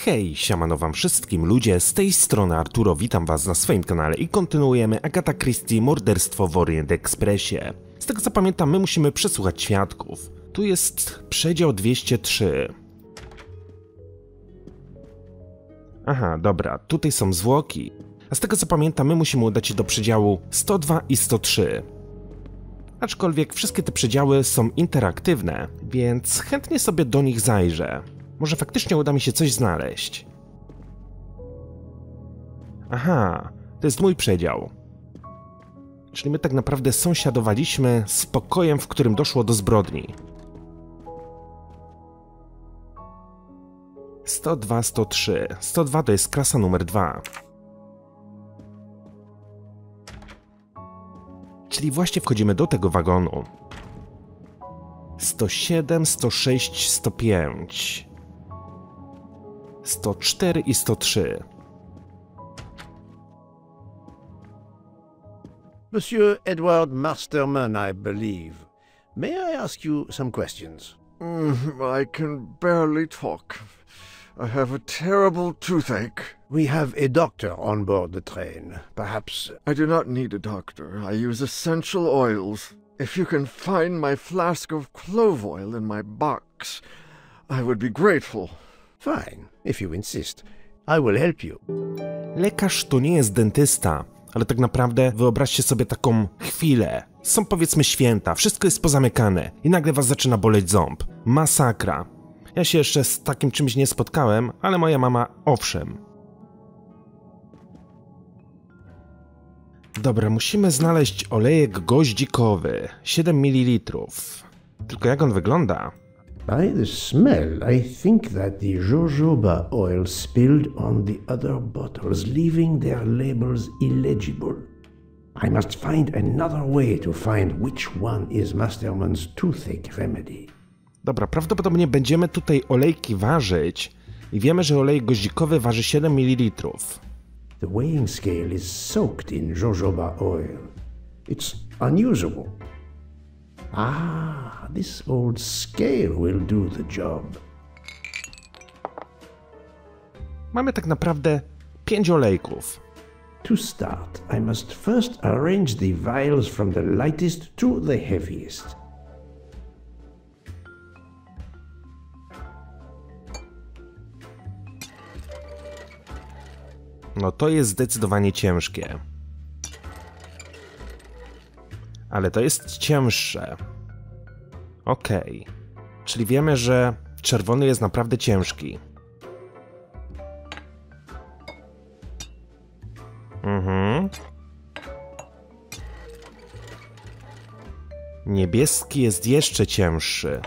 Hej, siemano wam wszystkim ludzie, z tej strony Arturo, witam was na swoim kanale i kontynuujemy Agatha Christie Morderstwo w Orient Expressie. Z tego co pamiętam, my musimy przesłuchać świadków. Tu jest przedział 203. Aha, dobra, tutaj są zwłoki. A z tego co pamiętam, my musimy udać się do przedziału 102 i 103. Aczkolwiek wszystkie te przedziały są interaktywne, więc chętnie sobie do nich zajrzę. Może faktycznie uda mi się coś znaleźć. Aha, to jest mój przedział. Czyli my tak naprawdę sąsiadowaliśmy z pokojem, w którym doszło do zbrodni. 102, 103. 102 to jest klasa numer 2. Czyli właśnie wchodzimy do tego wagonu. 107, 106, 105. 104 i 103. Monsieur Edward Masterman, I believe. May I ask you some questions? I can barely talk. I have a terrible toothache. We have a doctor on board the train. Perhaps... I do not need a doctor. I use essential oils. If you can find my flask of clove oil in my box, I would be grateful. Fine, if you insist. I will help you. Lekarz to nie jest dentysta, ale tak naprawdę wyobraźcie sobie taką chwilę. Są powiedzmy święta, wszystko jest pozamykane i nagle was zaczyna boleć ząb. Masakra. Ja się jeszcze z takim czymś nie spotkałem, ale moja mama owszem. Dobra, musimy znaleźć olejek goździkowy, 7 ml. Tylko jak on wygląda? By the smell, I think that the jojoba oil spilled on the other bottles, leaving their labels illegible. I must find another way to find which one is Masterman's toothache remedy. Dobra, prawdopodobnie będziemy tutaj olejki ważyć i wiemy, że olej goździkowy waży 7 ml. The weighing scale is soaked in jojoba oil. It's unusual. Ah, this old scale will do the job. Mamy tak naprawdę 5 olejków. To start, I must first arrange the vials from the lightest to the heaviest. No to jest zdecydowanie ciężkie. Ale to jest cięższe. Okej. Czyli wiemy, że czerwony jest naprawdę ciężki. Niebieski jest jeszcze cięższy.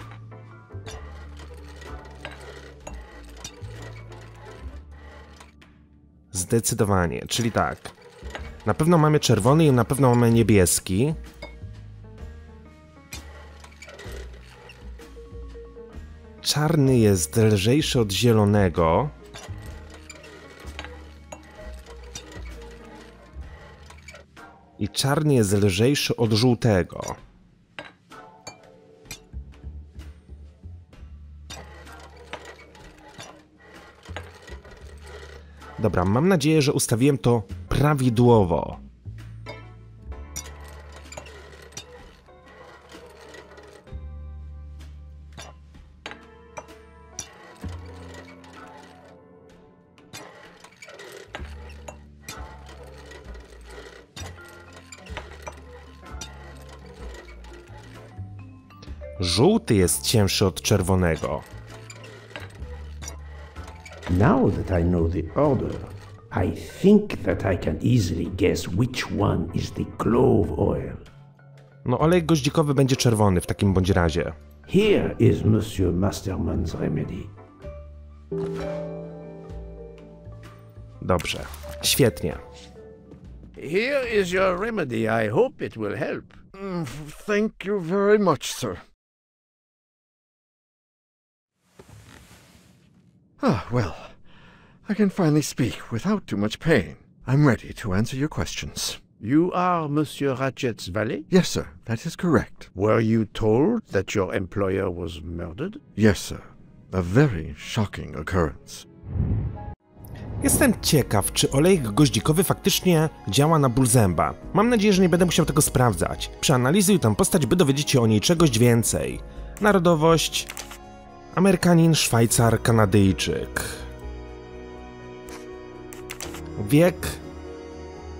Zdecydowanie, czyli tak. Na pewno mamy czerwony i na pewno mamy niebieski. Czarny jest lżejszy od zielonego. I czarny jest lżejszy od żółtego. Dobra, mam nadzieję, że ustawiłem to prawidłowo. Żółty jest cięższy od czerwonego. Now that I know the order, I think that I can easily guess which one is the clove oil. No olej goździkowy będzie czerwony w takim bądź razie. Here is Monsieur Masterman's remedy. Dobrze, świetnie. Here is your remedy. I hope it will help. Thank you very much, sir. Well, I can finally speak without too much pain. I'm ready to answer your questions. You are Monsieur Ratchet's valet? Yes, sir, that is correct. Were you told that your employer was murdered? Yes, sir. A very shocking occurrence. Jestem ciekaw, czy olejek goździkowy faktycznie działa na ból zęba. Mam nadzieję, że nie będę musiał tego sprawdzać. Przeanalizuj tę postać, by dowiedzieć się o niej czegoś więcej. Narodowość... Amerykanin, Szwajcar, Kanadyjczyk. Wiek...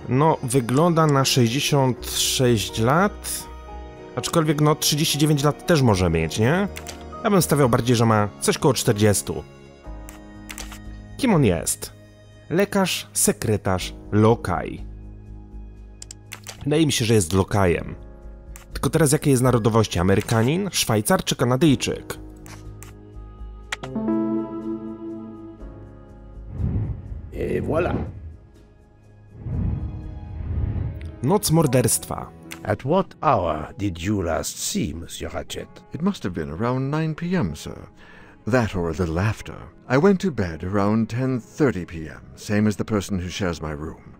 No, wygląda na 66 lat. Aczkolwiek, no, 39 lat też może mieć, nie? Ja bym stawiał bardziej, że ma coś koło 40. Kim on jest? Lekarz, sekretarz, lokaj. Wydaje mi się, że jest lokajem. Tylko teraz jakiej jest narodowości? Amerykanin, Szwajcar czy Kanadyjczyk? Et voilà. Noc morderstwa. At what hour did you last see Monsieur Ratchet? It must have been around 9 p.m., sir. That or a little after. I went to bed around 10:30 p.m., same as the person who shares my room,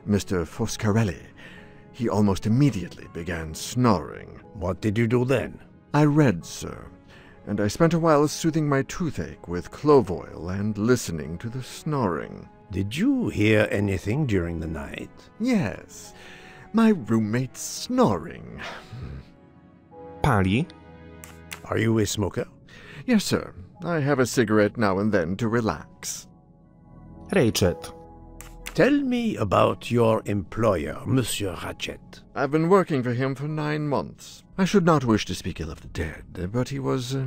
Mr. Foscarelli. He almost immediately began snoring. What did you do then? I read, sir, and I spent a while soothing my toothache with clove oil and listening to the snoring. Did you hear anything during the night? Yes, my roommate's snoring. Pali. Are you a smoker? Yes, sir. I have a cigarette now and then to relax. Ratchet. Tell me about your employer, Monsieur Ratchet. I've been working for him for 9 months. I should not wish to speak ill of the dead, but he was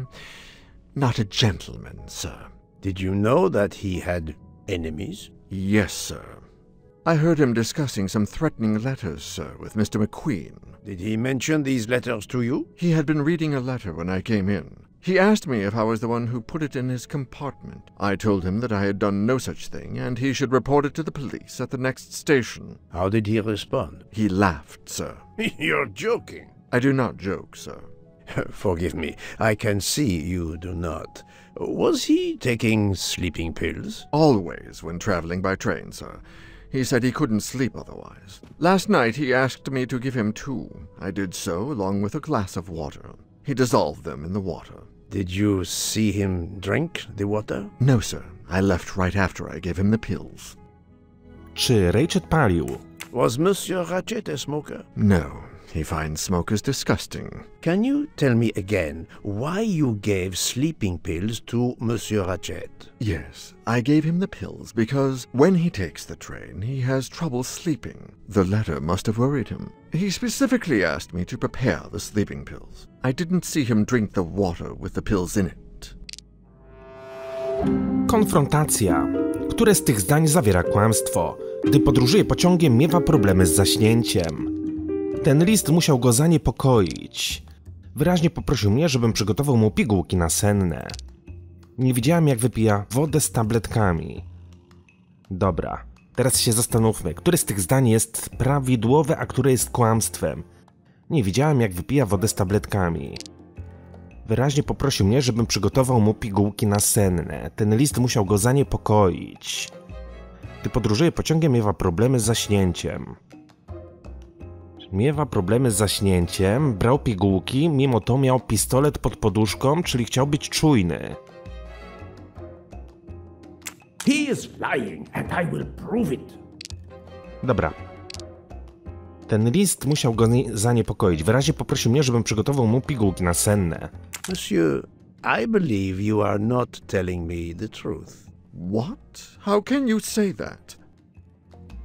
not a gentleman, sir. Did you know that he had enemies? Yes, sir. I heard him discussing some threatening letters, sir, with Mr. McQueen. Did he mention these letters to you? He had been reading a letter when I came in. He asked me if I was the one who put it in his compartment. I told him that I had done no such thing, and he should report it to the police at the next station. How did he respond? He laughed, sir. You're joking. I do not joke, sir. Forgive me, I can see you do not. Was he taking sleeping pills? Always when traveling by train, sir. He said he couldn't sleep otherwise. Last night he asked me to give him 2. I did so, along with a glass of water. He dissolved them in the water. Did you see him drink the water? No, sir. I left right after I gave him the pills. Czy Ratchet palił? Was Monsieur Ratchet a smoker? No. He finds smokers disgusting. Can you tell me again why you gave sleeping pills to Monsieur Ratchet? Yes, I gave him the pills because when he takes the train, he has trouble sleeping. The letter must have worried him. He specifically asked me to prepare the sleeping pills. I didn't see him drink the water with the pills in it. Konfrontacja. Które z tych zdań zawiera kłamstwo? Gdy podróżuje pociągiem, miewa problemy z zaśnięciem. Ten list musiał go zaniepokoić. Wyraźnie poprosił mnie, żebym przygotował mu pigułki nasenne. Nie widziałem, jak wypija wodę z tabletkami. Dobra, teraz się zastanówmy, które z tych zdań jest prawidłowe, a które jest kłamstwem. Nie widziałem, jak wypija wodę z tabletkami. Wyraźnie poprosił mnie, żebym przygotował mu pigułki nasenne. Ten list musiał go zaniepokoić. Gdy podróżuje pociągiem, miewa problemy z zaśnięciem. Miewa problemy z zaśnięciem, brał pigułki, mimo to miał pistolet pod poduszką, czyli chciał być czujny. He is lying and I will prove it. Dobra. Ten list musiał go zaniepokoić. Wyraźnie poprosił mnie, żebym przygotował mu pigułki nasenne. Monsieur, I believe you are not telling me the truth. What? How can you say that?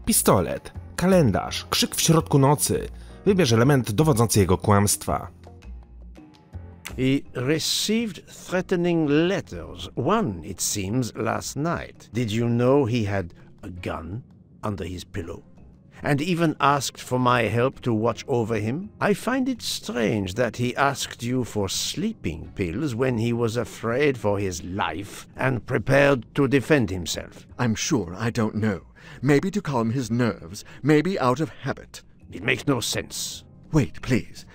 Pistolet, kalendarz, krzyk w środku nocy. Wybierz element dowodzący jego kłamstwa. He received threatening letters. One, it seems, last night. Did you know he had a gun under his pillow? And even asked for my help to watch over him? I find it strange that he asked you for sleeping pills when he was afraid for his life and prepared to defend himself. I'm sure I don't know. Maybe to calm his nerves, maybe out of habit. It makes no sense. Wait, please.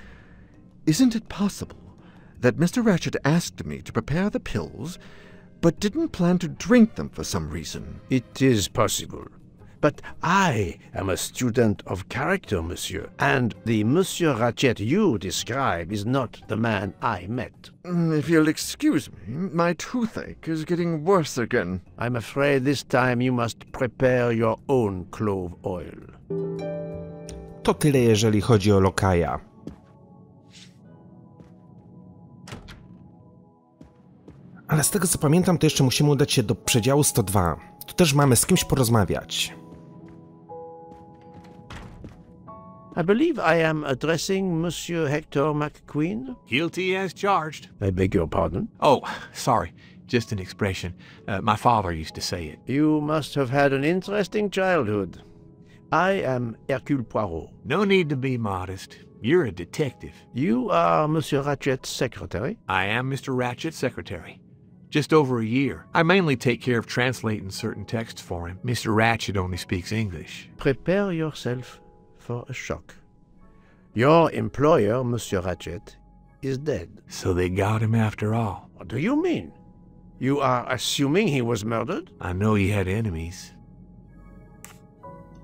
Isn't it possible that Mr. Ratchet asked me to prepare the pills, but didn't plan to drink them for some reason? It is possible. But I am a student of character, monsieur, and the Monsieur Ratchet you describe is not the man I met. If you'll excuse me, my toothache is getting worse again. I'm afraid this time you must prepare your own clove oil. To tyle, jeżeli chodzi o lokaja. Ale z tego co pamiętam, to jeszcze musimy udać się do przedziału 102. Tu też mamy z kimś porozmawiać. I believe I am addressing Monsieur Hector McQueen. Guilty as charged. I beg your pardon? Oh, sorry. Just an expression. My father used to say it. You must have had an interesting childhood. I am Herkules Poirot. No need to be modest. You're a detective. You are Monsieur Ratchet's secretary? I am Mr. Ratchet's secretary. Just over a year. I mainly take care of translating certain texts for him. Mr. Ratchet only speaks English. Prepare yourself for a shock. Your employer, Monsieur Ratchet, is dead. So they got him after all. What do you mean? You are assuming he was murdered? I know he had enemies.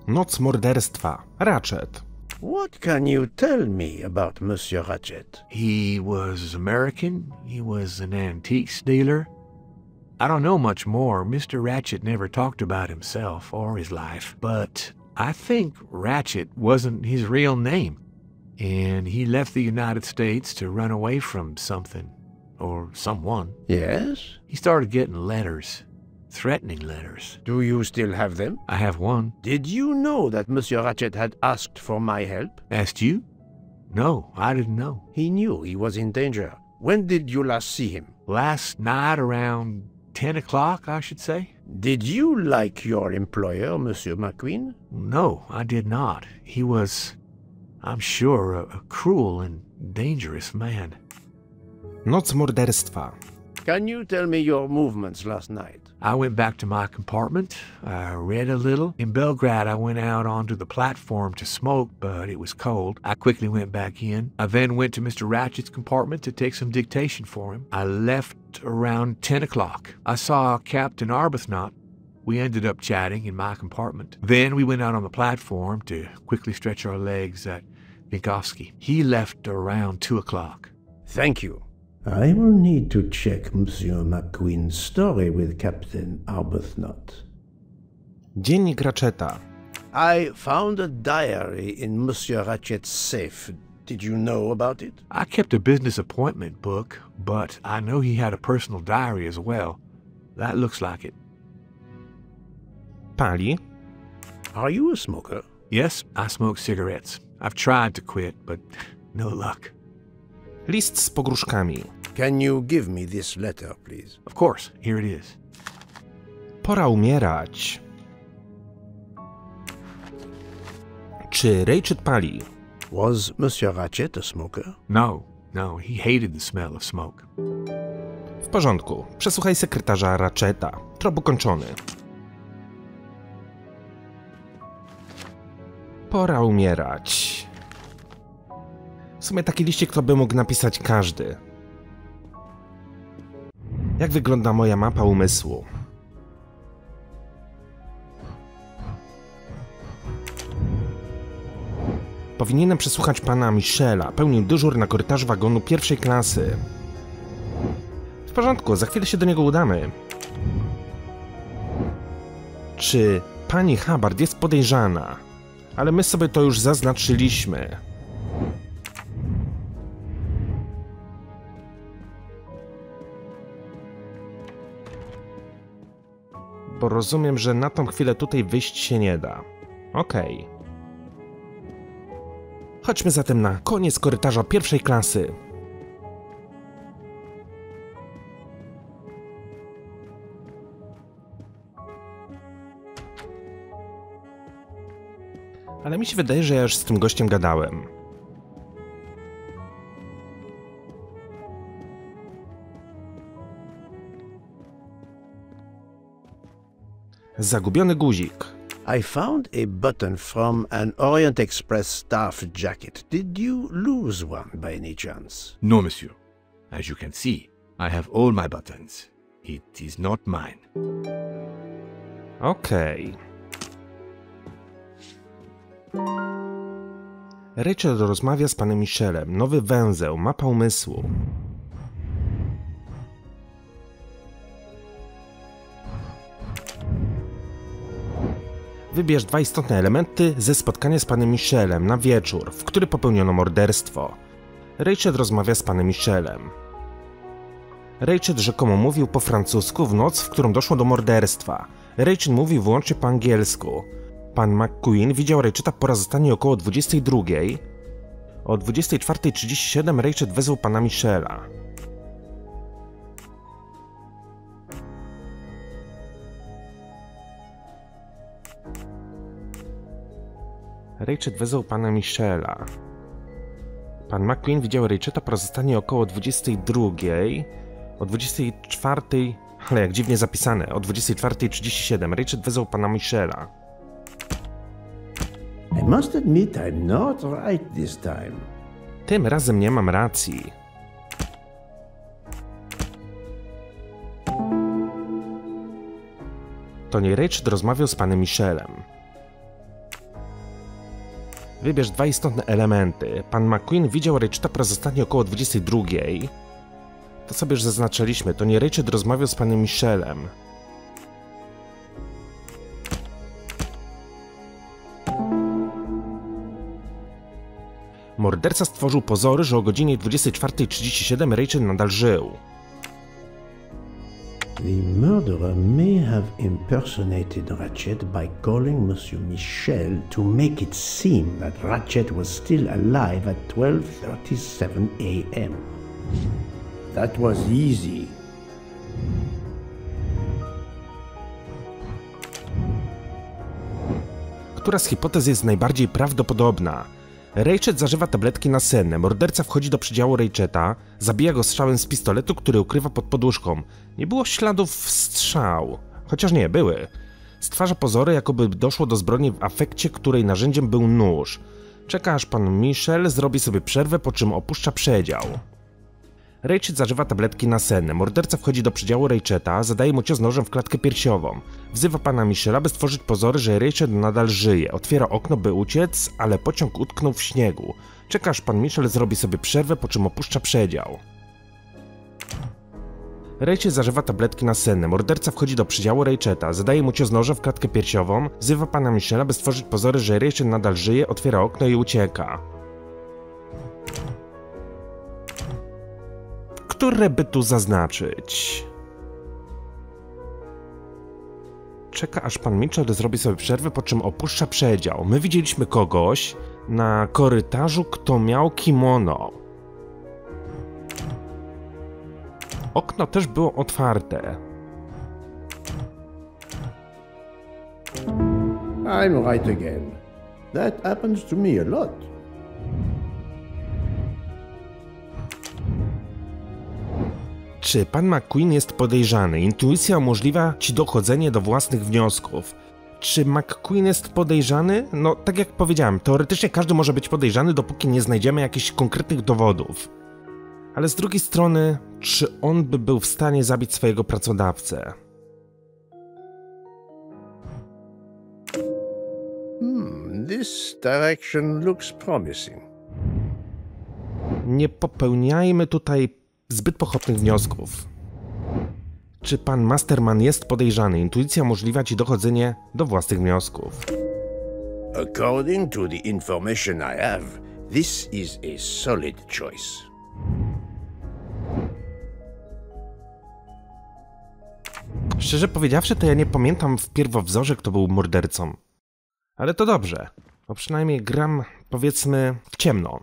Noc morderstwa. Ratchet. What can you tell me about Monsieur Ratchet? He was American. He was an antiques dealer. I don't know much more. Mr. Ratchet never talked about himself or his life, but I think Ratchet wasn't his real name, and he left the United States to run away from something, or someone. Yes? He started getting letters, threatening letters. Do you still have them? I have one. Did you know that Monsieur Ratchet had asked for my help? Asked you? No, I didn't know. He knew he was in danger. When did you last see him? Last night around 10 o'clock, I should say. Did you like your employer, Monsieur McQueen? No, I did not. He was, I'm sure, a cruel and dangerous man. Noc morderstwa. Can you tell me your movements last night? I went back to my compartment. I read a little. In Belgrade, I went out onto the platform to smoke, but it was cold. I quickly went back in. I then went to Mr. Ratchet's compartment to take some dictation for him. I left around 10 o'clock. I saw Captain Arbuthnot. We ended up chatting in my compartment. Then we went out on the platform to quickly stretch our legs at Vinkovsky. He left around 2 o'clock. Thank you. I will need to check Monsieur McQueen's story with Captain Arbuthnot. Dziennik Ratcheta. I found a diary in Monsieur Ratchet's safe. Did you know about it? I kept a business appointment book, but I know he had a personal diary as well. That looks like it. Pali. Are you a smoker? Yes, I smoke cigarettes. I've tried to quit, but no luck. List z pogróżkami. Can you give me this letter, please? Of course, here it is. Pora umierać. Czy Ratchet pali? Was Monsieur Ratchet a smoker? No, he hated the smell of smoke. W porządku. Przesłuchaj sekretarza Ratcheta. Trop ukończony. Pora umierać. W sumie taki liścik to by mógł napisać każdy. Jak wygląda moja mapa umysłu? Powinienem przesłuchać pana Michela. Pełnił dyżur na korytarzu wagonu pierwszej klasy. W porządku, za chwilę się do niego udamy. Czy pani Hubbard jest podejrzana? Ale my sobie to już zaznaczyliśmy. Bo rozumiem, że na tą chwilę tutaj wyjść się nie da. Okej. Chodźmy zatem na koniec korytarza pierwszej klasy. Ale mi się wydaje, że ja już z tym gościem gadałem. Zagubiony guzik. I found a button from an Orient Express staff jacket. Did you lose one by any chance? No, monsieur. As you can see, I have all my buttons. It is not mine. Okej. Rachel rozmawia z panem Michelem. Nowy węzeł, mapa umysłu. Wybierz 2 istotne elementy ze spotkania z panem Michelem na wieczór, w który popełniono morderstwo. Rachel rozmawia z panem Michelem. Rachel rzekomo mówił po francusku w noc, w którą doszło do morderstwa. Rachel mówił wyłącznie po angielsku. Pan McQueen widział Rachela po raz ostatni około 22. O 24:37 Rachel wezwał pana Michela. Rachel wezwał pana Michela. Pan McQueen widział Rachela po raz ostatni około 22. O 24. Ale jak dziwnie zapisane. O 24:37 Rachel wezwał pana Michela. I must admit I'm not right this time. Tym razem nie mam racji. To nie Rachel rozmawiał z panem Michelem. Wybierz 2 istotne elementy. Pan McQueen widział Rachela po raz ostatni około 22. To sobie już zaznaczyliśmy. To nie Rachel rozmawiał z panem Michelem. Morderca stworzył pozory, że o godzinie 24:37 Rachel nadal żył. The murderer may have impersonated Ratchet by calling Monsieur Michel to make it seem that Ratchet was still alive at 12:37 a.m. That was easy. Która z hipotez jest najbardziej prawdopodobna? Rachel zażywa tabletki nasenne, morderca wchodzi do przydziału Racheta, zabija go strzałem z pistoletu, który ukrywa pod poduszką. Nie było śladów strzał, chociaż nie, były. Stwarza pozory, jakoby doszło do zbrodni w afekcie, której narzędziem był nóż. Czeka, aż pan Michel zrobi sobie przerwę, po czym opuszcza przedział. Rachel zażywa tabletki nasenne, morderca wchodzi do przydziału Racheta, zadaje mu cios nożem w klatkę piersiową. Wzywa pana Michela, by stworzyć pozory, że Rachel nadal żyje. Otwiera okno, by uciec, ale pociąg utknął w śniegu. Czeka, aż pan Michel zrobi sobie przerwę, po czym opuszcza przedział. Rachel zażywa tabletki nasenne, morderca wchodzi do przydziału Racheta, zadaje mu cios nożem w klatkę piersiową, wzywa pana Michela, by stworzyć pozory, że Rachel nadal żyje, otwiera okno i ucieka. Które by tu zaznaczyć? Czeka, aż pan Mitchell zrobi sobie przerwę, po czym opuszcza przedział. My widzieliśmy kogoś na korytarzu, kto miał kimono. Okno też było otwarte. I'm right again. That happens to me a lot. Czy pan McQueen jest podejrzany? Intuicja umożliwia ci dochodzenie do własnych wniosków. Czy McQueen jest podejrzany? No, tak jak powiedziałem, teoretycznie każdy może być podejrzany, dopóki nie znajdziemy jakichś konkretnych dowodów. Ale z drugiej strony, czy on by był w stanie zabić swojego pracodawcę? This direction looks promising. Nie popełniajmy tutaj zbyt pochopnych wniosków. Czy pan Masterman jest podejrzany? Intuicja umożliwia ci dochodzenie do własnych wniosków. According to the information I have, this is a solid choice. Szczerze powiedziawszy, to ja nie pamiętam w pierwowzorze, kto był mordercą. Ale to dobrze, bo przynajmniej gram, powiedzmy, w ciemno.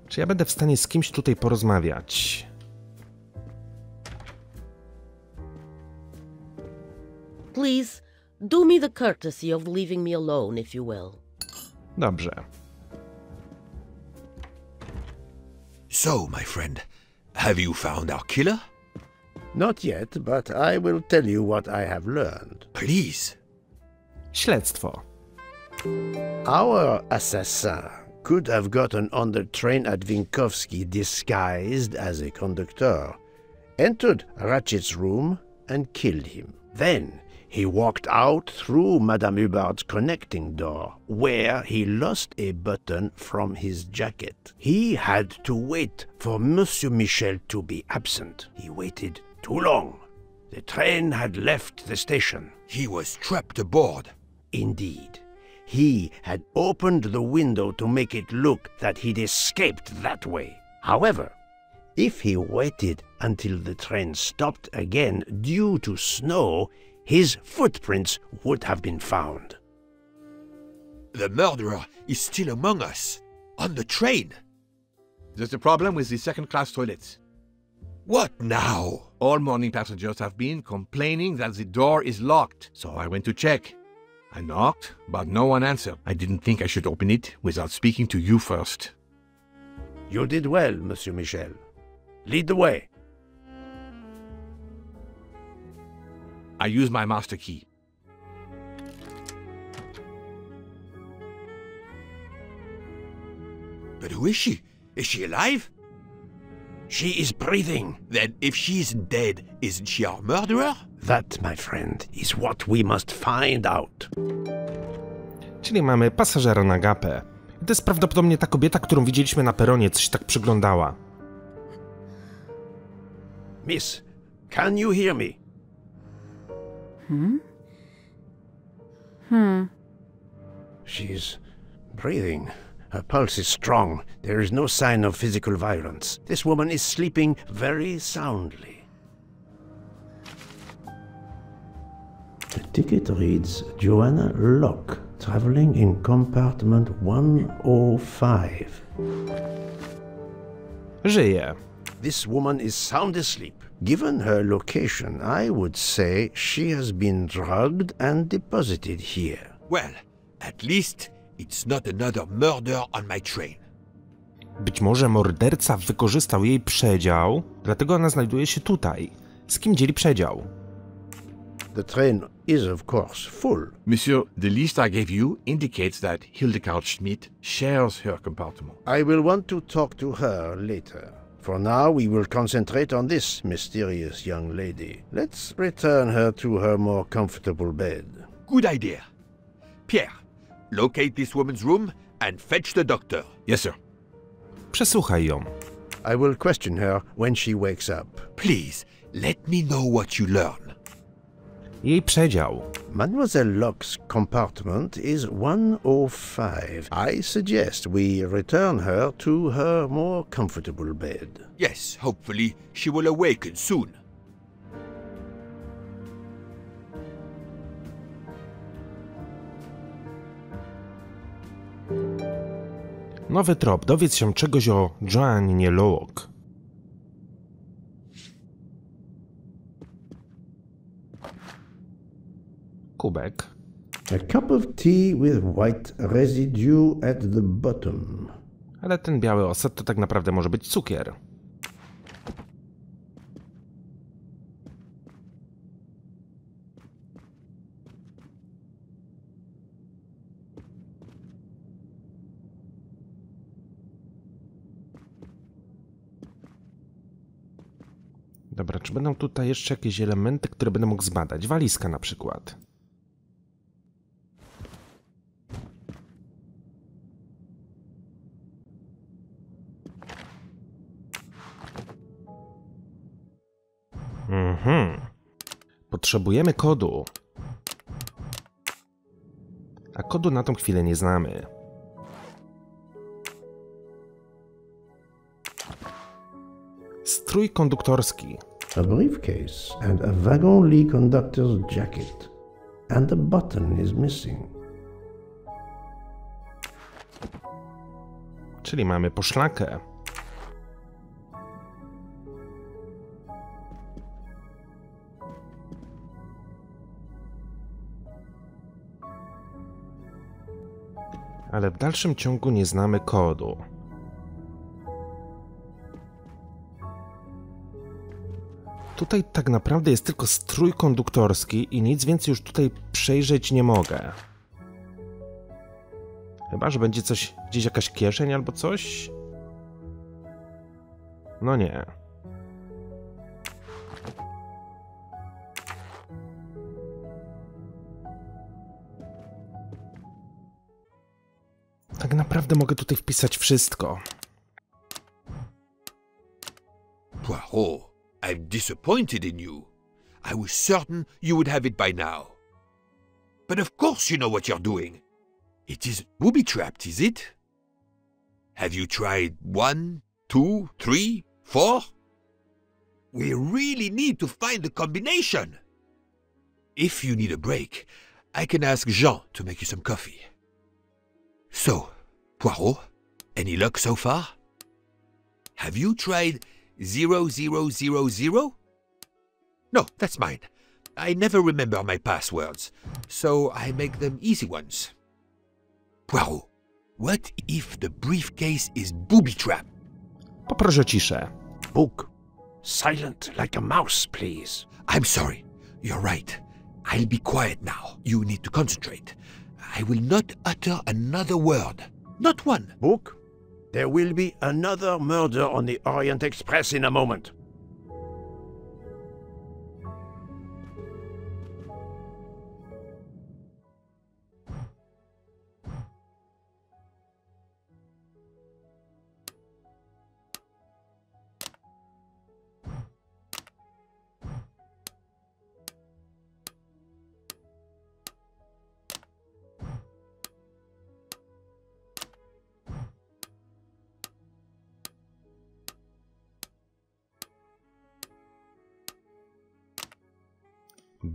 Czy ja będę w stanie z kimś tutaj porozmawiać? Please, do me the courtesy of leaving me alone, if you will. Dobrze. So, my friend, have you found our killer? Not yet, but I will tell you what I have learned. Please. Śledztwo. Our assassin could have gotten on the train at Winkowski disguised as a conductor. entered Ratchet's room and killed him. Then he walked out through Madame Hubbard's connecting door, where he lost a button from his jacket. He had to wait for Monsieur Michel to be absent. He waited too long. The train had left the station. He was trapped aboard. Indeed. He had opened the window to make it look that he'd escaped that way. However, if he waited until the train stopped again due to snow, his footprints would have been found. The murderer is still among us, on the train. There's a problem with the second-class toilets. What now? All morning passengers have been complaining that the door is locked, so I went to check. I knocked, but no one answered. I didn't think I should open it without speaking to you first. You did well, Monsieur Michel. Lead the way. I use my master key. But who is she? Is she alive? She is breathing. Then if she isn't dead, isn't she our murderer? That, my friend, is what we must find out. Czyli mamy pasażera na gapę. I to jest prawdopodobnie ta kobieta, którą widzieliśmy na peronie, co się tak przyglądała. Miss, can you hear me? She's breathing. Her pulse is strong. There is no sign of physical violence. This woman is sleeping very soundly. The ticket reads Joanna Locke, traveling in compartment 105. Żyje. This woman is sound asleep. Given her location, I would say she has been drugged and deposited here. Well, at least it's not another murder on my train. Być może morderca wykorzystał jej przedział, dlatego ona znajduje się tutaj. Z kim dzieli przedział? The train is, of course, full. Monsieur, the list I gave you indicates that Hildegard Schmidt shares her compartment. I will want to talk to her later. For now, we will concentrate on this mysterious young lady. Let's return her to her more comfortable bed. Good idea. Pierre, locate this woman's room and fetch the doctor. Yes, sir. Przesłuchaj ją. I will question her when she wakes up. Please, let me know what you learn. Jej przedział. Mademoiselle Locke's compartment is 105. I suggest we return her to her more comfortable bed. Yes, hopefully she will awaken soon. Nowy trop. Dowiedz się czegoś o Joannie Locke. Kubek. A cup of tea with white residue at the bottom. Ale ten biały oset to tak naprawdę może być cukier. Dobra, czy będą tutaj jeszcze jakieś elementy, które będę mógł zbadać? Walizka na przykład. Potrzebujemy kodu. A kodu na tą chwilę nie znamy. Strój konduktorski. A briefcase and a wagon-lee conductor's jacket. And a button is missing. Czyli mamy poszlakę. Ale w dalszym ciągu nie znamy kodu. Tutaj tak naprawdę jest tylko strój konduktorski i nic więcej już tutaj przejrzeć nie mogę. Chyba że będzie coś, gdzieś jakaś kieszeń albo coś? No nie. Tak naprawdę mogę tutaj wpisać wszystko. Poirot, I'm disappointed in you. I was certain you would have it by now. But of course you know what you're doing. It is booby-trapped, is it? Have you tried 1, 2, 3, 4? We really need to find the combination. If you need a break, I can ask Jean to make you some coffee. So, Poirot, any luck so far? Have you tried 0000? No, that's mine. I never remember my passwords, so I make them easy ones. Poirot, what if the briefcase is booby-trapped? Poproszę ciszę. Book. Silent like a mouse, please. I'm sorry. You're right. I'll be quiet now. You need to concentrate. I will not utter another word. Not one. Book. There will be another murder on the Orient Express in a moment.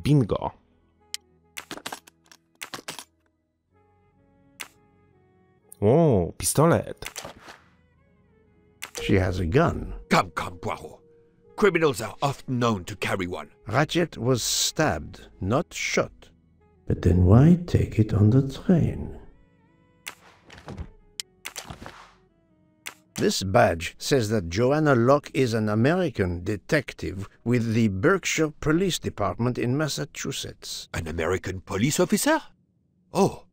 Bingo. O, pistolet. She has a gun. Come, Poirot. Criminals are often known to carry one. Ratchet was stabbed, not shot. But then why take it on the train? This badge says that Joanna Locke is an American detective with the Berkshire Police Department in Massachusetts. An American police officer? Oh.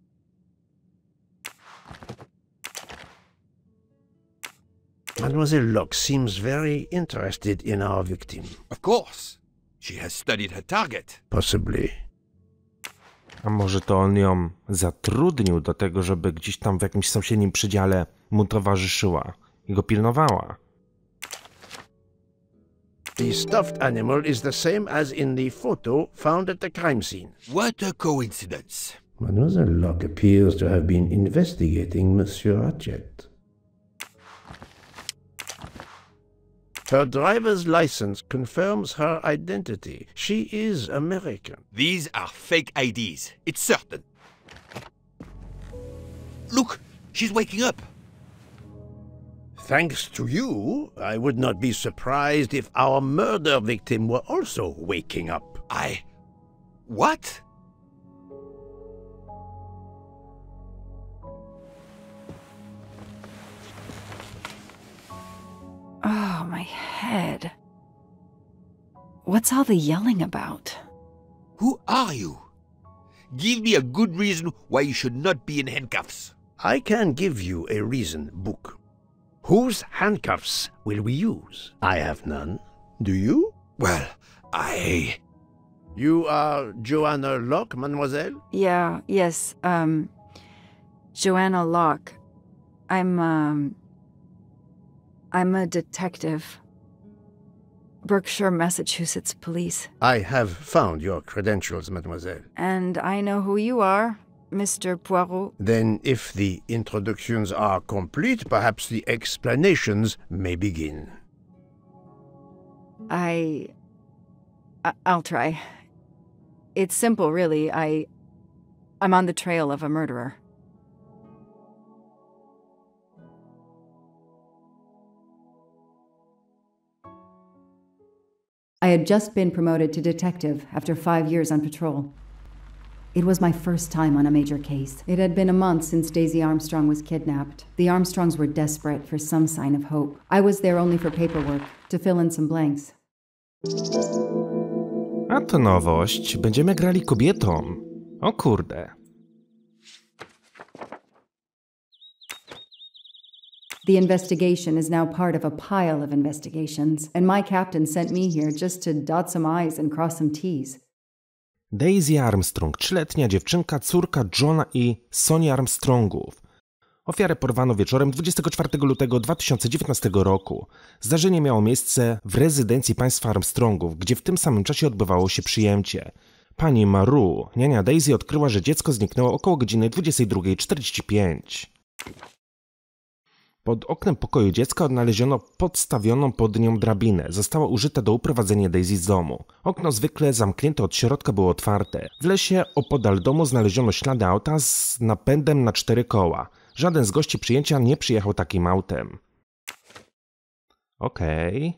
Mademoiselle Locke seems very interested in our victim. Of course. She has studied her target. Possibly. A może to on ją zatrudnił do tego, żeby gdzieś tam w jakimś sąsiednim przydziale mu towarzyszyła i go pilnowała. The stuffed animal is the same as in the photo found at the crime scene. What a coincidence. Mademoiselle Locke appears to have been investigating Monsieur Ratchet. Her driver's license confirms her identity. She is American. These are fake IDs. It's certain. Look, she's waking up. Thanks to you, I would not be surprised if our murder victim were also waking up. What? Oh, my head. What's all the yelling about? Who are you? Give me a good reason why you should not be in handcuffs. I can give you a reason, Book. Whose handcuffs will we use? I have none. Do you? Well, You are Joanna Locke, mademoiselle? Yes, Joanna Locke. I'm a detective. Berkshire, Massachusetts Police. I have found your credentials, mademoiselle. And I know who you are, Mr. Poirot. Then, if the introductions are complete, perhaps the explanations may begin. I'll try. It's simple, really. I'm on the trail of a murderer. I had just been promoted to detective after 5 years on patrol. It was my first time on a major case. It had been a month since Daisy Armstrong was kidnapped. The Armstrongs were desperate for some sign of hope. I was there only for paperwork, to fill in some blanks. A to nowość. Będziemy grali kobietą. O kurde. The investigation is now part of a pile of investigations, and my captain sent me here just to dot some I's and cross some T's. Daisy Armstrong, 3-letnia dziewczynka, córka Johna i Soni Armstrongów. Ofiarę porwano wieczorem 24 lutego 2019 roku. Zdarzenie miało miejsce w rezydencji państwa Armstrongów, gdzie w tym samym czasie odbywało się przyjęcie. Pani Maru, niania Daisy, odkryła, że dziecko zniknęło około godziny 22:45. Pod oknem pokoju dziecka odnaleziono podstawioną pod nią drabinę. Została użyta do uprowadzenia Daisy z domu. Okno zwykle zamknięte od środka było otwarte. W lesie opodal domu znaleziono ślady auta z napędem na 4 koła. Żaden z gości przyjęcia nie przyjechał takim autem. Okej.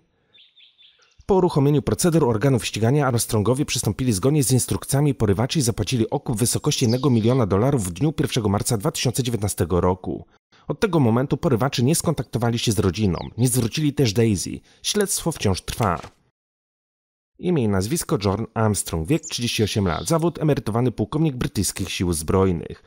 Po uruchomieniu procedur organów ścigania Armstrongowie przystąpili zgodnie z instrukcjami porywaczy i zapłacili okup w wysokości $1 miliona w dniu 1 marca 2019 roku. Od tego momentu porywacze nie skontaktowali się z rodziną, nie zwrócili też Daisy. Śledztwo wciąż trwa. Imię i nazwisko John Armstrong, wiek 38 lat, zawód emerytowany pułkownik brytyjskich sił zbrojnych.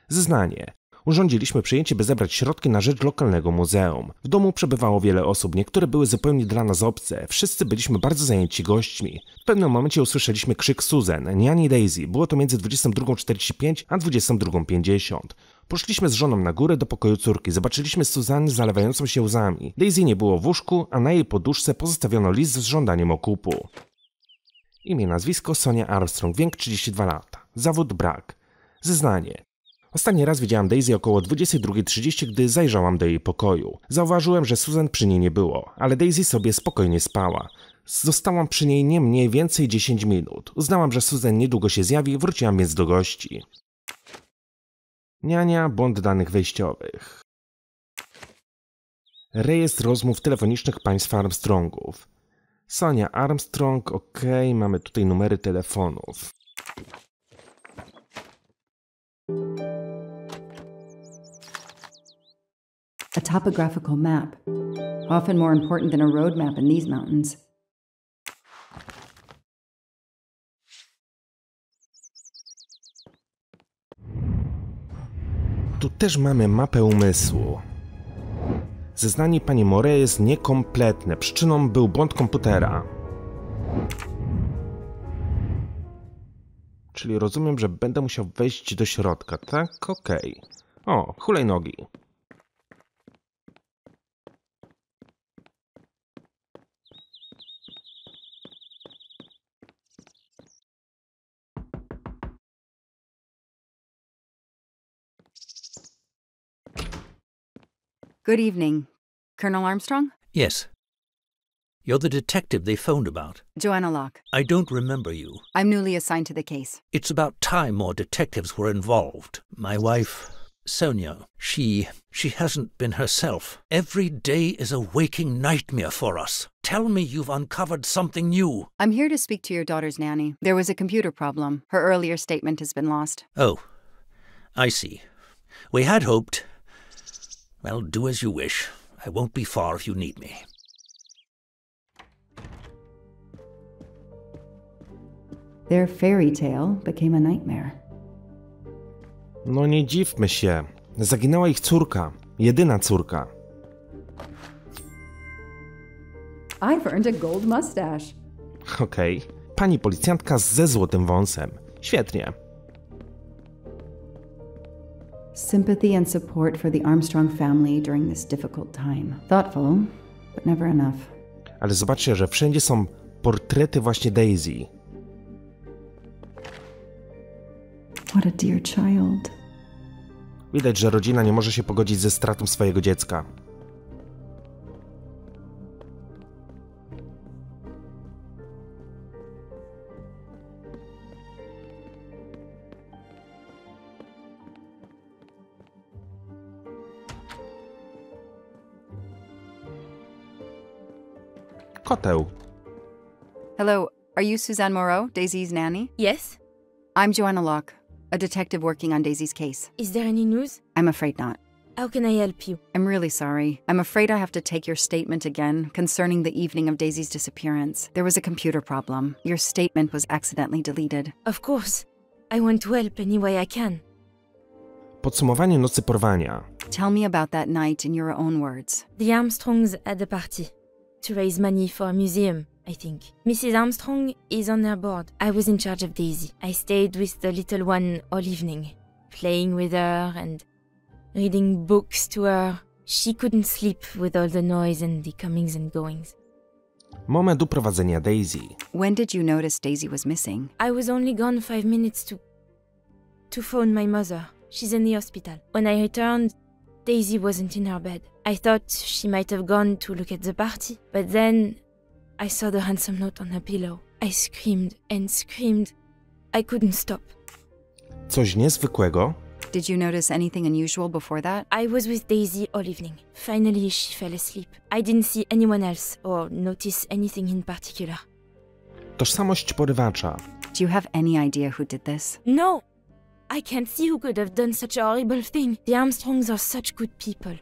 Zeznanie. Urządziliśmy przyjęcie, by zebrać środki na rzecz lokalnego muzeum. W domu przebywało wiele osób, niektóre były zupełnie dla nas obce. Wszyscy byliśmy bardzo zajęci gośćmi. W pewnym momencie usłyszeliśmy krzyk Susan, niani Daisy. Było to między 22:45 a 22:50. Poszliśmy z żoną na górę do pokoju córki. Zobaczyliśmy Susan zalewającą się łzami. Daisy nie było w łóżku, a na jej poduszce pozostawiono list z żądaniem okupu. Imię, nazwisko Sonia Armstrong, wiek 32 lata. Zawód brak. Zeznanie. Ostatni raz widziałam Daisy około 22:30, gdy zajrzałam do jej pokoju. Zauważyłem, że Susan przy niej nie było, ale Daisy sobie spokojnie spała. Zostałam przy niej nie mniej więcej 10 minut. Uznałam, że Susan niedługo się zjawi i wróciłam więc do gości. Niania, błąd danych wejściowych. Rejestr rozmów telefonicznych państwa Armstrongów. Sonia Armstrong, ok, mamy tutaj numery telefonów. A topographical map, often more important than a road map in these mountains. Tu też mamy mapę umysłu. Zeznanie pani More jest niekompletne. Przyczyną był błąd komputera. Czyli rozumiem, że będę musiał wejść do środka, tak? Okej. O, hulajnogi. Good evening. Colonel Armstrong? Yes. You're the detective they phoned about. Joanna Locke. I don't remember you. I'm newly assigned to the case. It's about time more detectives were involved. My wife, Sonia, she hasn't been herself. Every day is a waking nightmare for us. Tell me you've uncovered something new. I'm here to speak to your daughter's nanny. There was a computer problem. Her earlier statement has been lost. Oh, I see. We had hoped. Well, do as you wish. I won't be far if you need me. Their fairy tale became a nightmare. No nie dziwmy się. Zaginęła ich córka. Jedyna córka. I've earned a gold mustache. Okej. Pani policjantka ze złotym wąsem. Świetnie. Sympathy and support for the Armstrong family during this difficult time. Thoughtful, but never enough. Ale zobaczcie, że wszędzie są portrety właśnie Daisy. What a dear child. Widać, że rodzina nie może się pogodzić ze stratą swojego dziecka. Koteł. Hello, are you Suzanne Moreau, Daisy's nanny? Yes? I'm Joanna Locke, a detective working on Daisy's case. Is there any news? I'm afraid not. How can I help you? I'm really sorry. I'm afraid I have to take your statement again concerning the evening of Daisy's disappearance. There was a computer problem. Your statement was accidentally deleted. Of course. I want to help any way I can. Podsumowanie nocy porwania. Tell me about that night in your own words. The Armstrongs had a party to raise money for a museum, I think. Mrs. Armstrong is on her board. I was in charge of Daisy. I stayed with the little one all evening, playing with her and reading books to her. She couldn't sleep with all the noise and the comings and goings. Moment uprowadzenia Daisy. When did you notice Daisy was missing? I was only gone 5 minutes to phone my mother. She's in the hospital. When I returned, Daisy wasn't in her bed. I thought she might have gone to look at the party, but then I saw the ransom note on her pillow. I screamed and screamed. I couldn't stop. Coś niezwykłego? Did you notice anything unusual before that? I was with Daisy all evening. Finally, she fell asleep. I didn't see anyone else or notice anything in particular. Tożsamość porywacza. Do you have any idea who did this? No! I can't see who could have done such a horrible thing. The Armstrongs are such good people.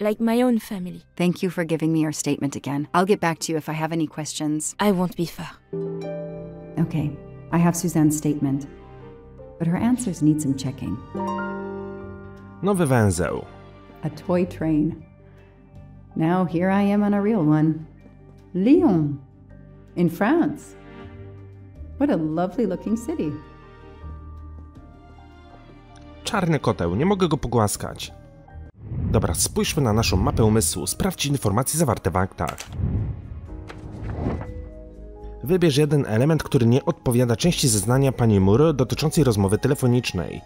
Like my own family. Thank you for giving me your statement again. I'll get back to you if I have any questions. I won't be far. Okay, I have Suzanne's statement, but her answers need some checking. Nowy węzeł. A toy train. Now here I am on a real one. Lyon, in France. What a lovely looking city. Czarny koteł, nie mogę go pogłaskać. Dobra, spójrzmy na naszą mapę umysłu, sprawdź informacje zawarte w aktach. Wybierz jeden element, który nie odpowiada części zeznania pani Moore dotyczącej rozmowy telefonicznej.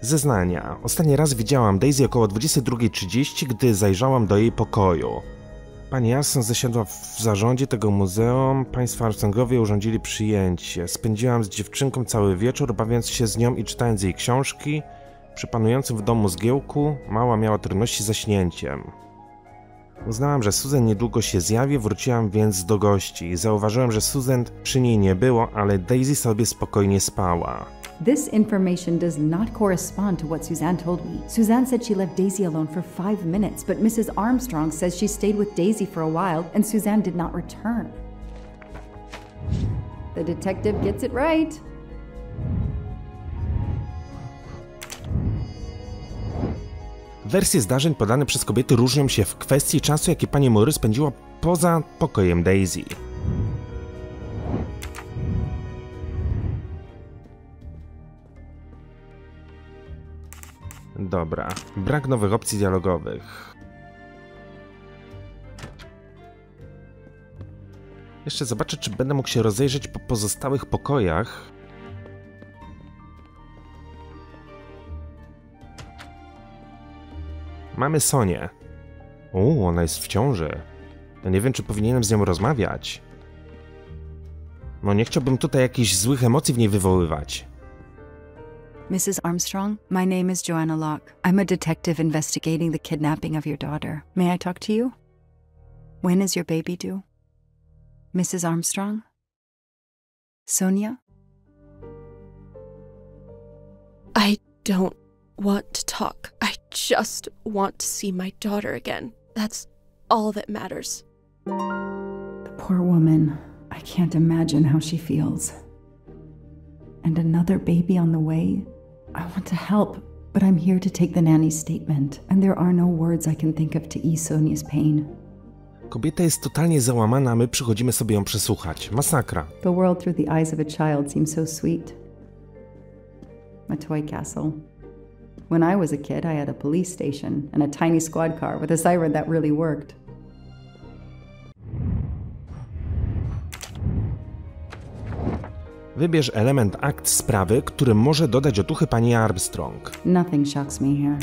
Zeznania. Ostatni raz widziałam Daisy około 22:30, gdy zajrzałam do jej pokoju. Pani Armstrong zasiadła w zarządzie tego muzeum, państwo Armstrongowie urządzili przyjęcie. Spędziłam z dziewczynką cały wieczór, bawiąc się z nią i czytając jej książki. Przy panującym w domu zgiełku mała miała trudności z zaśnięciem. Uznałam, że Susan niedługo się zjawi, wróciłam więc do gości. Zauważyłem, że Susan przy niej nie było, ale Daisy sobie spokojnie spała. This information does not correspond to what Suzanne told me. Suzanne said she left Daisy alone for 5 minutes, but Mrs. Armstrong says she stayed with Daisy for a while and Suzanne did not return. The detective gets it right. Wersje zdarzeń podane przez kobiety różnią się w kwestii czasu, jaki pani Moore spędziła poza pokojem Daisy. Dobra, brak nowych opcji dialogowych. Jeszcze zobaczę, czy będę mógł się rozejrzeć po pozostałych pokojach. Mamy Sonię. Ona jest w ciąży. Ja nie wiem, czy powinienem z nią rozmawiać. No nie chciałbym tutaj jakichś złych emocji w niej wywoływać. Mrs. Armstrong, my name is Joanna Locke. I'm a detective investigating the kidnapping of your daughter. May I talk to you? When is your baby due? Mrs. Armstrong? Sonia? I don't want to talk. I just want to see my daughter again. That's all that matters. The poor woman. I can't imagine how she feels. And another baby on the way? I want to help, but I'm here to take the nanny's statement, and there are no words I can think of to ease Sonia's pain. Kobieta jest totalnie załamana, a my przychodzimy sobie ją przesłuchać. Masakra. The world through the eyes of a child seems so sweet. A toy castle. When I was a kid, I had a police station and a tiny squad car with a siren that really worked. Wybierz element akt sprawy, który może dodać otuchy pani Armstrong. Nothing shocks me here.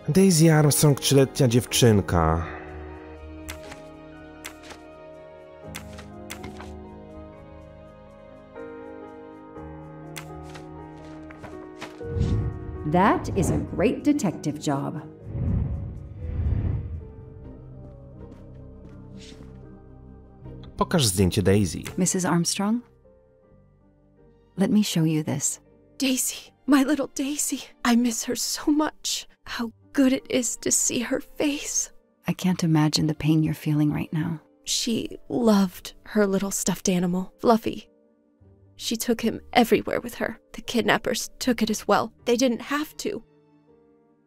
Daisy Armstrong, 3-letnia dziewczynka. That is a great detective job. Pokaż zdjęcie Daisy. Mrs. Armstrong? Let me show you this. Daisy, my little Daisy. I miss her so much. How good it is to see her face. I can't imagine the pain you're feeling right now. She loved her little stuffed animal, Fluffy. She took him everywhere with her. The kidnappers took it as well. They didn't have to.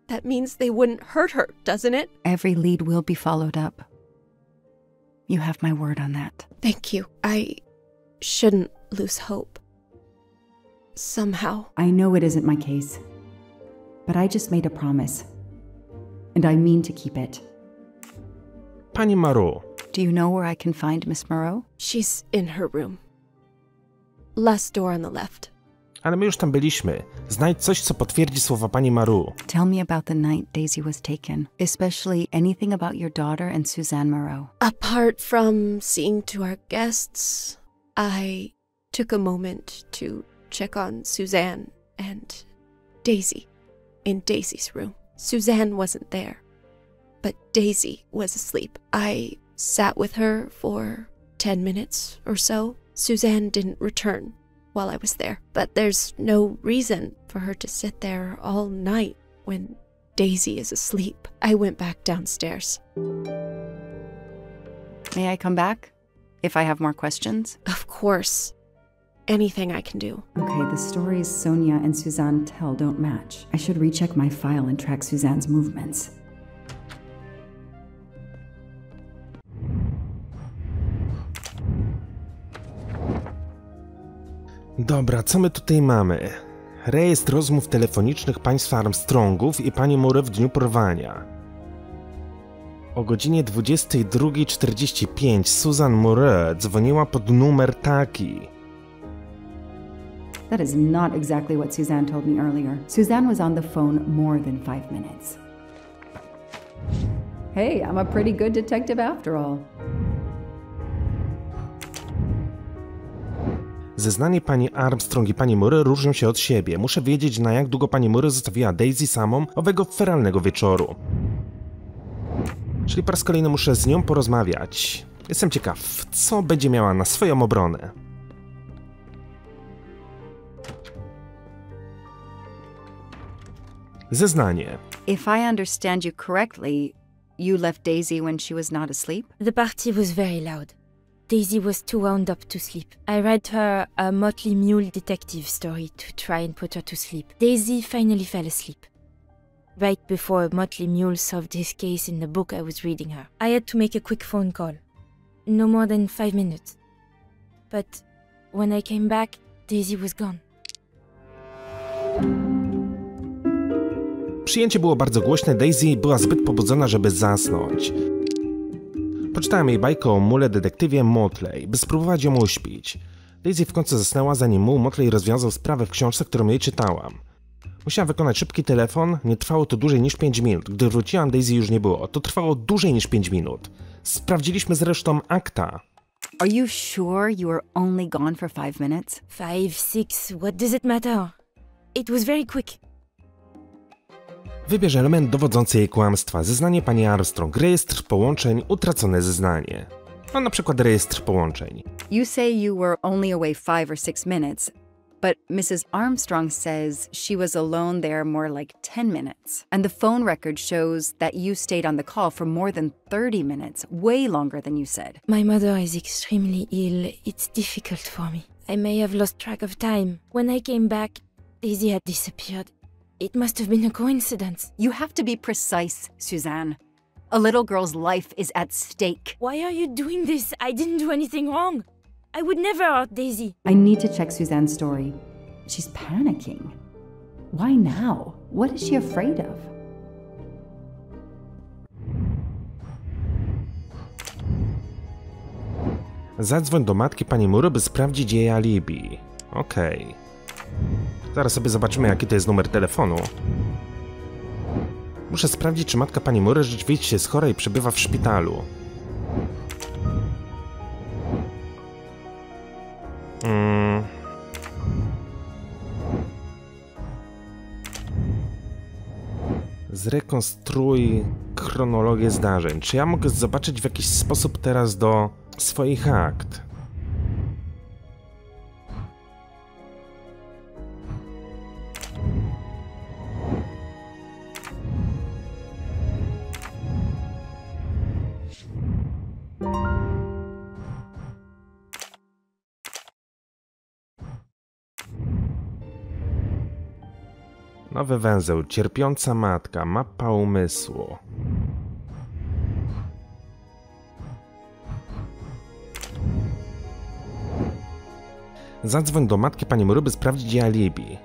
That means they wouldn't hurt her, doesn't it? Every lead will be followed up. You have my word on that. Thank you. I shouldn't lose hope. Somehow. I know it isn't my case. but I just made a promise. And I mean to keep it. Pani Moreau. Do you know where I can find Miss Moreau? She's in her room. Last door on the left. Ale my już tam byliśmy. Znajdź coś, co potwierdzi słowa pani Moreau. Tell me about the night Daisy was taken, especially anything about your daughter and Suzanne Moreau. Apart from seeing to our guests, I took a moment to check on Suzanne and Daisy in Daisy's room. Suzanne wasn't there, but Daisy was asleep. I sat with her for 10 minutes or so. Suzanne didn't return while I was there, but there's no reason for her to sit there all night when Daisy is asleep. I went back downstairs. May I come back? If I have more questions? Of course. Anything I can do. Okay, the stories Sonia and Suzanne tell don't match. I should recheck my file and track Suzanne's movements. Dobra, co my tutaj mamy? Rejestr rozmów telefonicznych państwa Armstrongów i pani Moreau w dniu porwania. O godzinie 22:45 Susan Moreau dzwoniła pod numer taki. That is not exactly what Suzanne told me earlier. Suzanne was on the phone more than 5 minutes. Hey, I'm a pretty good detective after all. Zeznanie pani Armstrong i pani Moreau różnią się od siebie. Muszę wiedzieć, na jak długo pani Moreau zostawiła Daisy samą owego feralnego wieczoru. Czyli po raz kolejny muszę z nią porozmawiać. Jestem ciekaw, co będzie miała na swoją obronę. Zeznanie. If I understand you correctly, you left Daisy when she was not asleep? The party was very loud. Daisy was too wound up to sleep. I read her a Motley Mule detective story to try and put her to sleep. Daisy finally fell asleep. Right before Motley Mule solved his case in the book I was reading her. I had to make a quick phone call. No more than 5 minutes. But when I came back, Daisy was gone. Przyjęcie było bardzo głośne, Daisy była zbyt pobudzona, żeby zasnąć. Poczytałem jej bajkę o mule detektywie Motley, by spróbować ją uśpić. Daisy w końcu zasnęła, zanim muł Motley rozwiązał sprawę w książce, którą jej czytałam. Musiałam wykonać szybki telefon, nie trwało to dłużej niż 5 minut. Gdy wróciłam, Daisy już nie było. To trwało dłużej niż 5 minut. Sprawdziliśmy zresztą akta. Are you sure you were only gone for 5 minutes? 5, 6, what does it matter? It was very quick. Wybierz element dowodzący jej kłamstwa. Zeznanie pani Armstrong, rejestr połączeń, utracone zeznanie. No na przykład rejestr połączeń. You say you were only away 5 or 6 minutes, but Mrs. Armstrong says she was alone there more like 10 minutes. And the phone record shows that you stayed on the call for more than 30 minutes, way longer than you said. My mother is extremely ill. It's difficult for me. I may have lost track of time. When I came back, Daisy had disappeared. It must have been a coincidence. You have to be precise, Suzanne. A little girl's life is at stake. Why are you doing this? I didn't do anything wrong. I would never hurt Daisy. I need to check Suzanne's story. She's panicking. Why now? What is she afraid of? Zadzwoń do matki pani Moreau, by sprawdzić jej alibi. Okej. Zaraz sobie zobaczymy, jaki to jest numer telefonu. Muszę sprawdzić, czy matka pani Moreau rzeczywiście jest chora i przebywa w szpitalu. Zrekonstruuj chronologię zdarzeń. Czy ja mogę zobaczyć w jakiś sposób teraz do swoich akt? Nowy węzeł, cierpiąca matka, mapa umysłu. Zadzwoń do matki pani Moreau, by sprawdzić jej alibi.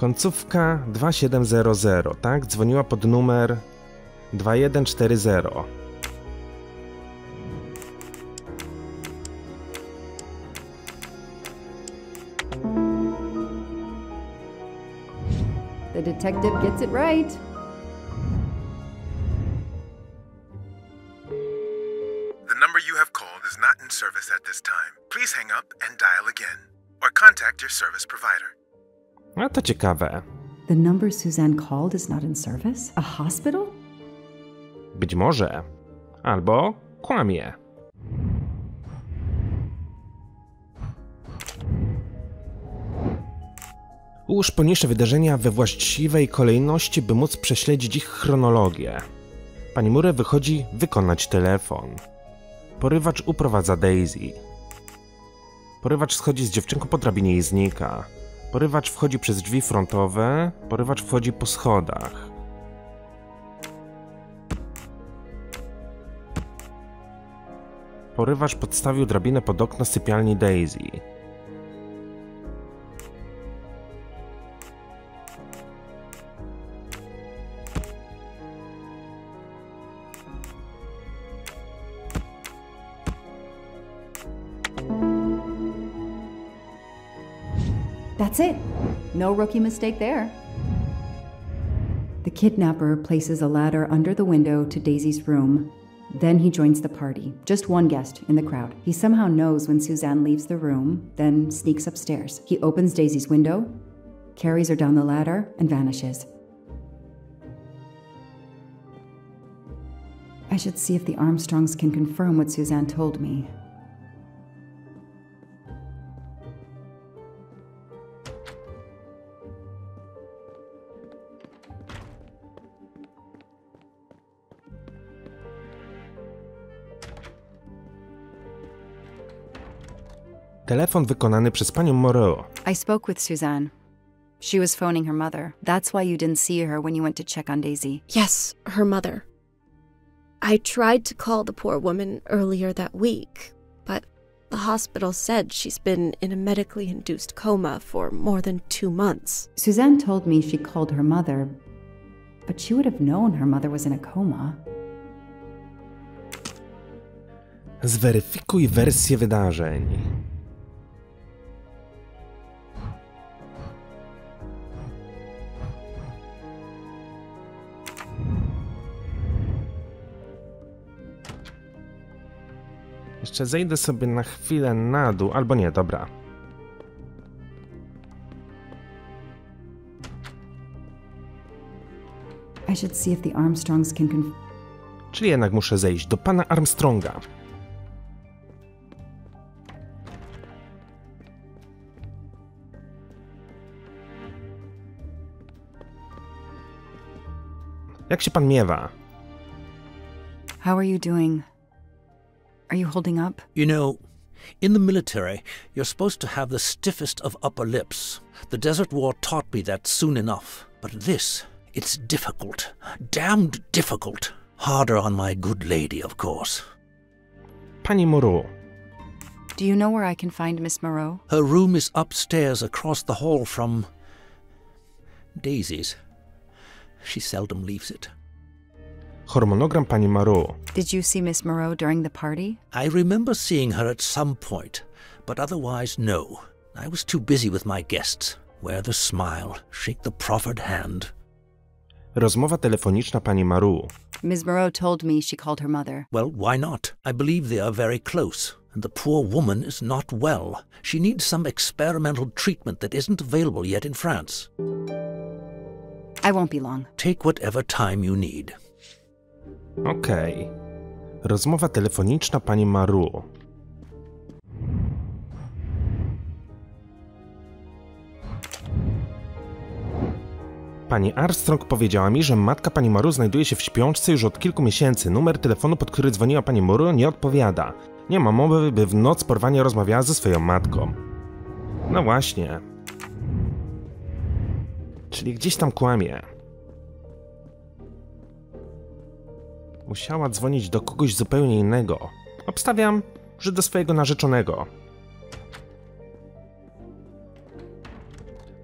Końcówka 2700, tak? Dzwoniła pod numer 2140. The detective gets it right. The number you have called is not in service at this time. Please hang up and dial again, or contact your service provider. A to ciekawe. The number Suzanne called is not in service? A hospital? Być może. Albo kłamie. Ułóż poniższe wydarzenia we właściwej kolejności, by móc prześledzić ich chronologię. Pani Murray wychodzi wykonać telefon. Porywacz uprowadza Daisy. Porywacz schodzi z dziewczynką po drabinie i znika. Porywacz wchodzi przez drzwi frontowe. Porywacz wchodzi po schodach. Porywacz podstawił drabinę pod okno sypialni Daisy. That's it. No rookie mistake there. The kidnapper places a ladder under the window to Daisy's room. Then he joins the party, just one guest in the crowd. He somehow knows when Suzanne leaves the room, then sneaks upstairs. He opens Daisy's window, carries her down the ladder, and vanishes. I should see if the Armstrongs can confirm what Suzanne told me. Telefon wykonany przez panią Moreau. I spoke with Suzanne. She was phoning her mother. That's why you didn't see her when you went to check on Daisy. Yes, her mother. I tried to call the poor woman earlier that week, but the hospital said she's been in a medically induced coma for more than 2 months. Suzanne told me she called her mother, but she would have known her mother was in a coma. Zweryfikuj wersję wydarzeń. Jeszcze zejdę sobie na chwilę na dół, albo nie, dobra. I should see if the Armstrongs can Czyli jednak muszę zejść do pana Armstronga. Jak się pan miewa? How are you doing? Are you holding up? You know, in the military, you're supposed to have the stiffest of upper lips. The Desert War taught me that soon enough. But this, it's difficult. Damned difficult. Harder on my good lady, of course. Pani Moreau. Do you know where I can find Miss Moreau? Her room is upstairs across the hall from Daisy's. She seldom leaves it. Harmonogram pani Moreau. Did you see Miss Moreau during the party? I remember seeing her at some point, but otherwise no. I was too busy with my guests. Wear the smile, shake the proffered hand. Rozmowa telefoniczna pani Moreau. Ms. Moreau told me she called her mother. Well, why not? I believe they are very close, and the poor woman is not well. She needs some experimental treatment that isn't available yet in France. I won't be long. Take whatever time you need. Okej. Rozmowa telefoniczna pani Moreau. Pani Armstrong powiedziała mi, że matka pani Moreau znajduje się w śpiączce już od kilku miesięcy. Numer telefonu, pod który dzwoniła pani Moreau, nie odpowiada. Nie ma mowy, by w noc porwania rozmawiała ze swoją matką. No właśnie. Czyli gdzieś tam kłamie. Musiała dzwonić do kogoś zupełnie innego. Obstawiam, że do swojego narzeczonego.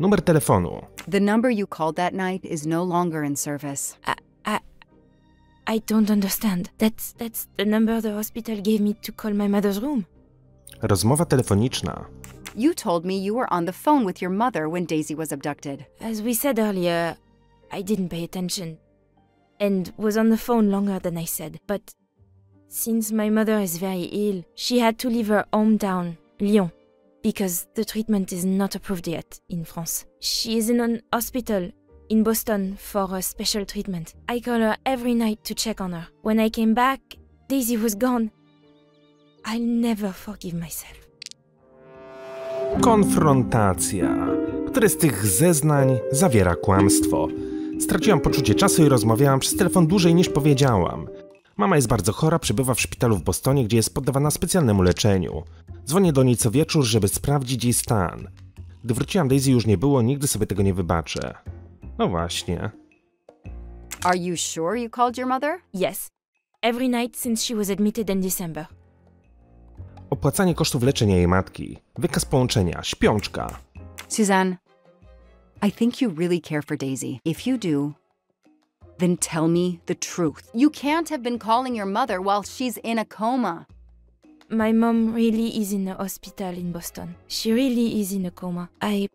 Numer telefonu. The number you called that night is no longer in service. I don't understand. That's the number the hospital gave me to call my mother's room. Rozmowa telefoniczna. You told me you were on the phone with your mother when Daisy was abducted. As we said earlier, I didn't pay attention and was on the phone longer than I said. But since my mother is very ill, she had to leave her hometown, Lyon, because the treatment is not approved yet in France. She is in an hospital in Boston for a special treatment. I call her every night to check on her. When I came back, Daisy was gone. I'll never forgive myself. Konfrontacja. Który z tych zeznań zawiera kłamstwo? Straciłam poczucie czasu i rozmawiałam przez telefon dłużej niż powiedziałam. Mama jest bardzo chora, przebywa w szpitalu w Bostonie, gdzie jest poddawana specjalnemu leczeniu. Dzwonię do niej co wieczór, żeby sprawdzić jej stan. Gdy wróciłam, Daisy już nie było, nigdy sobie tego nie wybaczę. No właśnie. Are you sure you called your mother? Yes. Every night since she was admitted in December. Opłacanie kosztów leczenia jej matki. Wykaz połączenia. Śpiączka. Suzanne, I think you really care for Daisy. If you do, then tell me the truth. You can't have been calling your mother while she's in a coma. My mom really is in a hospital in Boston. She really is in a coma. I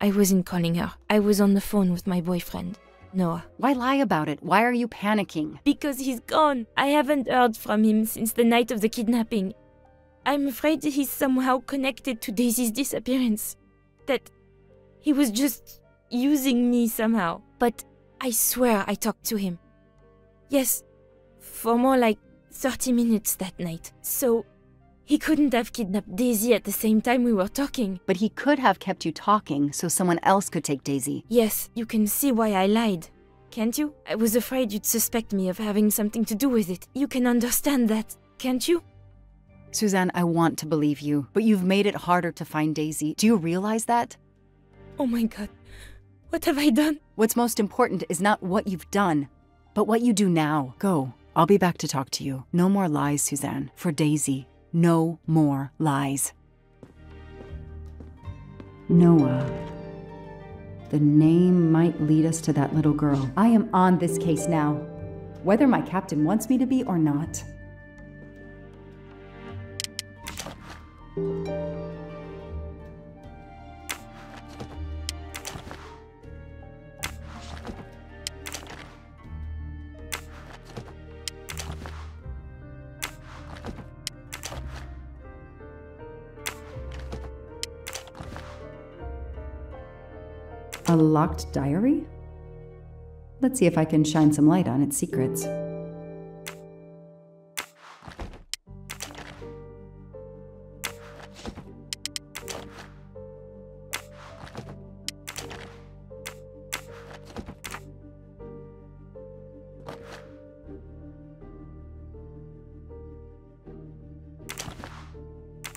wasn't calling her. I was on the phone with my boyfriend, Noah. Why lie about it? Why are you panicking? Because he's gone. I haven't heard from him since the night of the kidnapping. I'm afraid he's somehow connected to Daisy's disappearance. That he was just using me somehow. But I swear I talked to him. Yes, for more like 30 minutes that night. So he couldn't have kidnapped Daisy at the same time we were talking. But he could have kept you talking so someone else could take Daisy. Yes, you can see why I lied. Can't you? I was afraid you'd suspect me of having something to do with it. You can understand that, can't you? Suzanne, I want to believe you, but you've made it harder to find Daisy. Do you realize that? Oh my God. What have I done? What's most important is not what you've done, but what you do now. Go. I'll be back to talk to you. No more lies, Suzanne. For Daisy, no more lies. Noah. The name might lead us to that little girl. I am on this case now, whether my captain wants me to be or not. A locked diary? Let's see if I can shine some light on its secrets.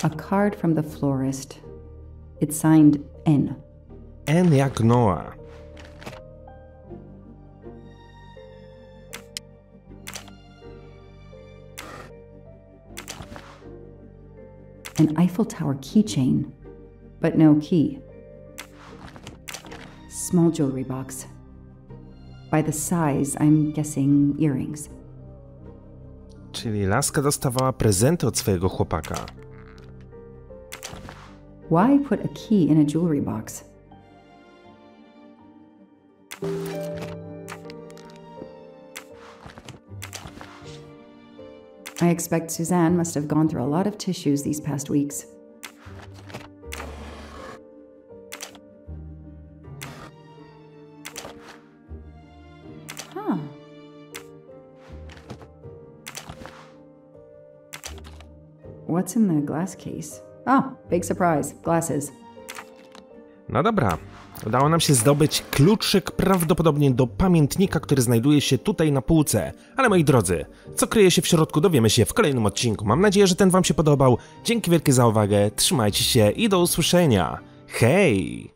A card from the florist. It's signed N. N jak Noah. An Eiffel Tower keychain, but no key. Small jewelry box. By the size, I'm guessing earrings. Czyli laska dostawała prezenty od swojego chłopaka. Why put a key in a jewelry box? I expect Suzanne must have gone through a lot of tissues these past weeks. Huh. What's in the glass case? Oh, big surprise. Glasses. No dobra. Udało nam się zdobyć kluczyk prawdopodobnie do pamiętnika, który znajduje się tutaj na półce. Ale moi drodzy, co kryje się w środku, dowiemy się w kolejnym odcinku. Mam nadzieję, że ten wam się podobał. Dzięki wielkie za uwagę, trzymajcie się i do usłyszenia. Hej!